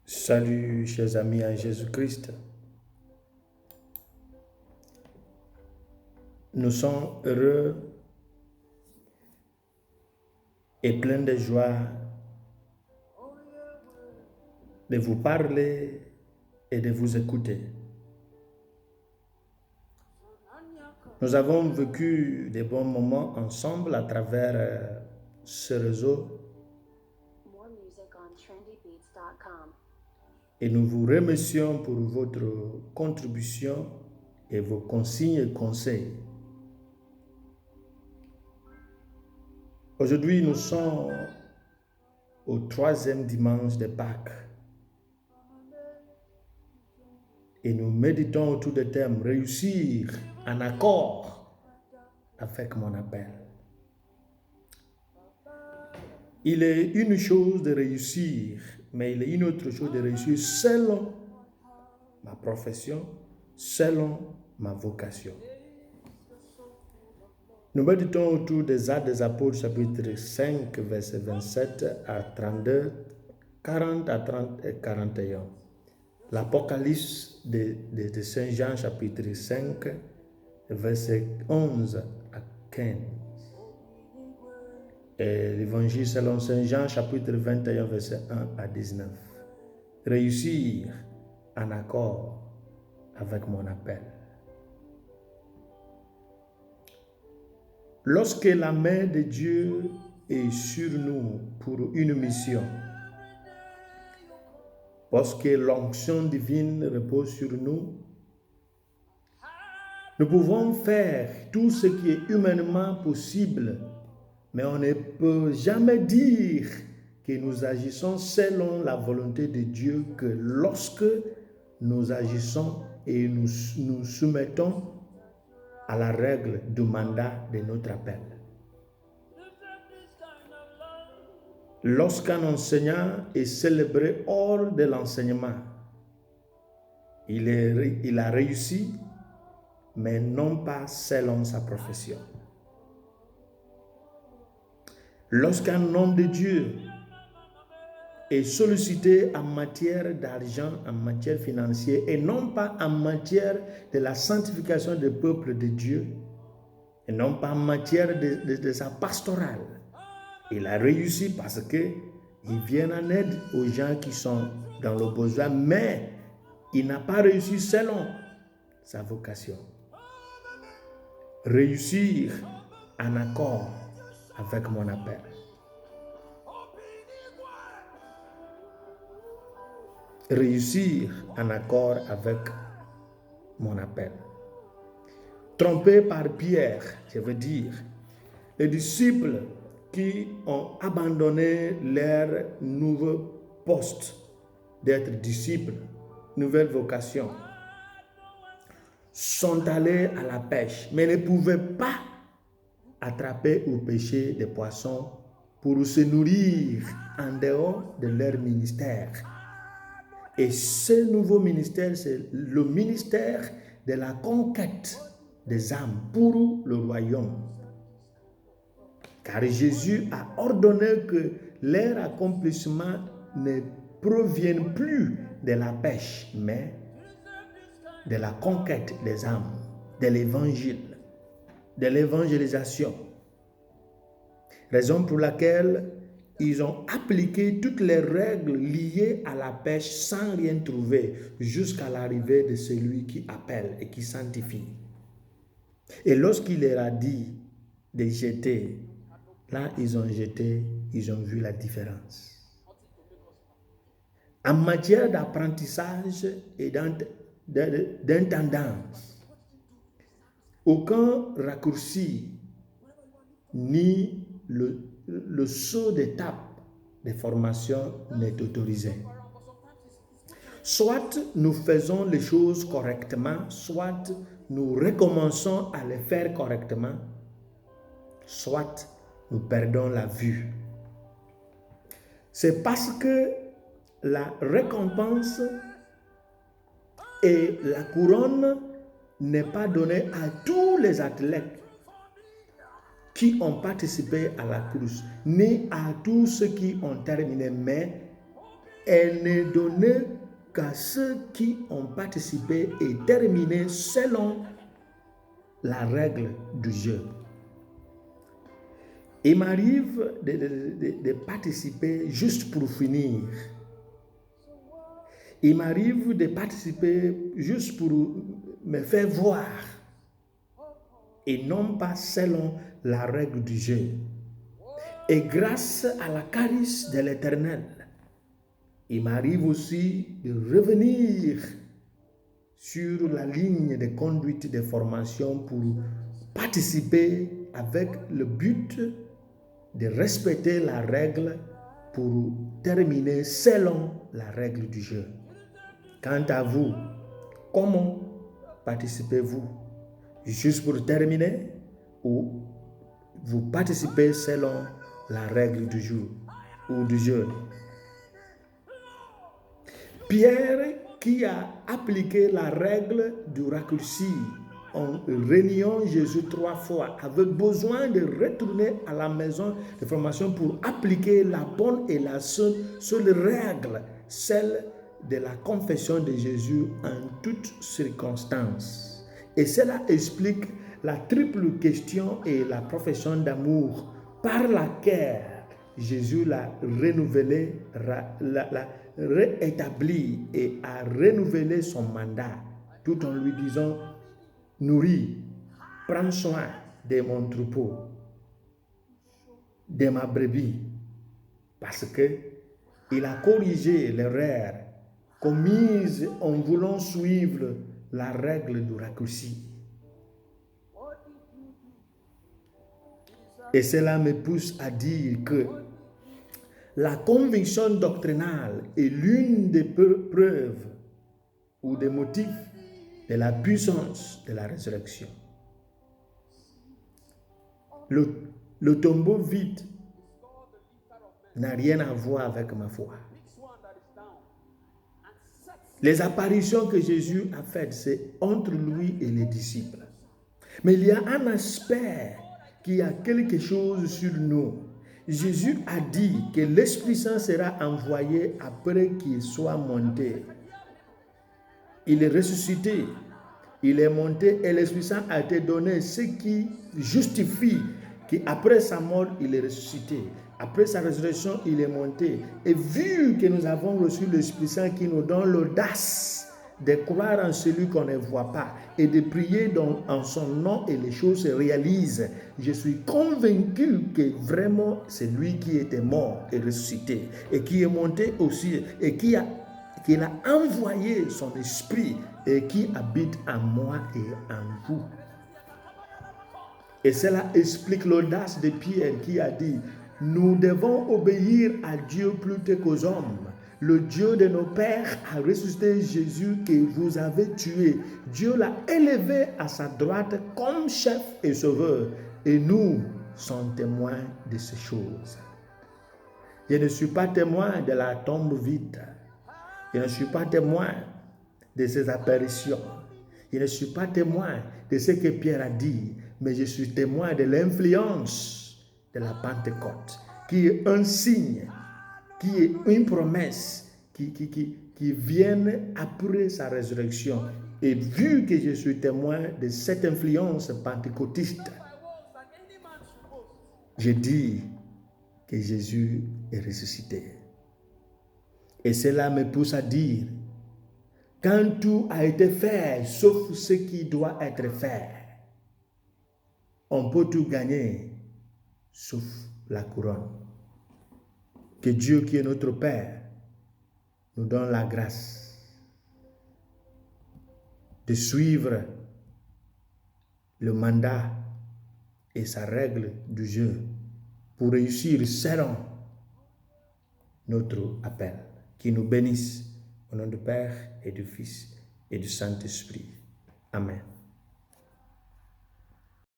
Salut chers amis en Jésus-Christ. Nous sommes heureux et pleins de joie de vous parler et de vous écouter. Nous avons vécu des bons moments ensemble à travers ce réseau et nous vous remercions pour votre contribution et vos consignes et conseils. Aujourd'hui, nous sommes au 3e dimanche de Pâques et nous méditons autour du thème « Réussir en accord avec mon appel ». Il est une chose de réussir, mais il est une autre chose de réussir selon ma profession, selon ma vocation. Nous méditons autour des Actes des Apôtres, chapitre 5, verset 27 à 32, 40 à 30 et 41. L'Apocalypse de Saint Jean, chapitre 5, verset 11 à 15. Et l'Évangile selon Saint Jean, chapitre 21, verset 1 à 19. Réussir en accord avec mon appel. Lorsque la main de Dieu est sur nous pour une mission, lorsque l'onction divine repose sur nous, nous pouvons faire tout ce qui est humainement possible, mais on ne peut jamais dire que nous agissons selon la volonté de Dieu que lorsque nous agissons et nous nous soumettons à la règle du mandat de notre appel. Lorsqu'un enseignant est célébré hors de l'enseignement, il a réussi, mais non pas selon sa profession. Lorsqu'un homme de Dieu est sollicité en matière d'argent, en matière financière, et non pas en matière de la sanctification du peuple de Dieu, et non pas en matière de sa pastorale, il a réussi parce qu'il vient en aide aux gens qui sont dans le besoin, mais il n'a pas réussi selon sa vocation. Réussir en accord avec mon appel. Réussir en accord avec mon appel. Trompé par Pierre, je veux dire, les disciples qui ont abandonné leur nouveau poste d'être disciples, nouvelle vocation, sont allés à la pêche, mais ne pouvaient pas attraper ou pêcher des poissons pour se nourrir en dehors de leur ministère. Et ce nouveau ministère, c'est le ministère de la conquête des âmes pour le royaume. Car Jésus a ordonné que leur accomplissement ne provienne plus de la pêche, mais de la conquête des âmes, de l'évangile, de l'évangélisation. Raison pour laquelle ils ont appliqué toutes les règles liées à la pêche sans rien trouver jusqu'à l'arrivée de celui qui appelle et qui sanctifie. Et lorsqu'il leur a dit de jeter, là ils ont jeté, ils ont vu la différence. En matière d'apprentissage et d'intendance, aucun raccourci ni le saut d'étape de formation n'est autorisé. Soit nous faisons les choses correctement, soit nous recommençons à les faire correctement, soit nous perdons la vue. C'est parce que la récompense et la couronne n'est pas donnée à tous les athlètes qui ont participé à la course, ni à tous ceux qui ont terminé, mais Elle n'est donnée qu'à ceux qui ont participé et terminé selon la règle du jeu. Il m'arrive de participer juste pour finir. Il m'arrive de participer juste pour me faire voir et non pas selon la règle du jeu. Et grâce à la charisme de l'Éternel, il m'arrive aussi de revenir sur la ligne de conduite de formation pour participer avec le but de respecter la règle pour terminer selon la règle du jeu. Quant à vous, comment participez-vous? Juste pour terminer ou vous participez selon la règle du jour ou du jeu? Pierre, qui a appliqué la règle du raccourci en reniant Jésus 3 fois, avait besoin de retourner à la maison de formation pour appliquer la bonne et la seule règle, celle de la confession de Jésus en toutes circonstances. Et cela explique la triple question et la profession d'amour par laquelle Jésus l'a renouvelé, l'a réétabli et a renouvelé son mandat, tout en lui disant: nourris, prends soin de mon troupeau, de ma brebis, parce que il a corrigé l'erreur commise en voulant suivre la règle du raccourci. Et cela me pousse à dire que la conviction doctrinale est l'une des preuves ou des motifs de la puissance de la résurrection. Le tombeau vide n'a rien à voir avec ma foi. Les apparitions que Jésus a faites, c'est entre lui et les disciples. Mais il y a un aspect qui a quelque chose sur nous. Jésus a dit que l'Esprit Saint sera envoyé après qu'il soit monté. Il est ressuscité, il est monté et l'Esprit Saint a été donné, ce qui justifie qu'après sa mort, il est ressuscité. Après sa résurrection, il est monté. Et vu que nous avons reçu l'Esprit Saint qui nous donne l'audace de croire en celui qu'on ne voit pas et de prier en son nom et les choses se réalisent, je suis convaincu que vraiment c'est lui qui était mort et ressuscité et qui est monté aussi et qu'il a envoyé son esprit et qui habite en moi et en vous. Et cela explique l'audace de Pierre qui a dit: nous devons obéir à Dieu plutôt qu'aux hommes. Le Dieu de nos pères a ressuscité Jésus que vous avez tué. Dieu l'a élevé à sa droite comme chef et sauveur. Et nous sommes témoins de ces choses. Je ne suis pas témoin de la tombe vide. Je ne suis pas témoin de ces apparitions. Je ne suis pas témoin de ce que Pierre a dit, mais je suis témoin de l'influence de la Pentecôte, qui est un signe, qui est une promesse, qui vient après sa résurrection. Et vu que je suis témoin de cette influence pentecôtiste, je dis que Jésus est ressuscité. Et cela me pousse à dire: quand tout a été fait, sauf ce qui doit être fait, on peut tout gagner, sauf la couronne. Que Dieu, qui est notre Père, nous donne la grâce de suivre le mandat et sa règle du jeu pour réussir selon notre appel. Qui nous bénisse au nom du Père et du Fils et du Saint-Esprit. Amen.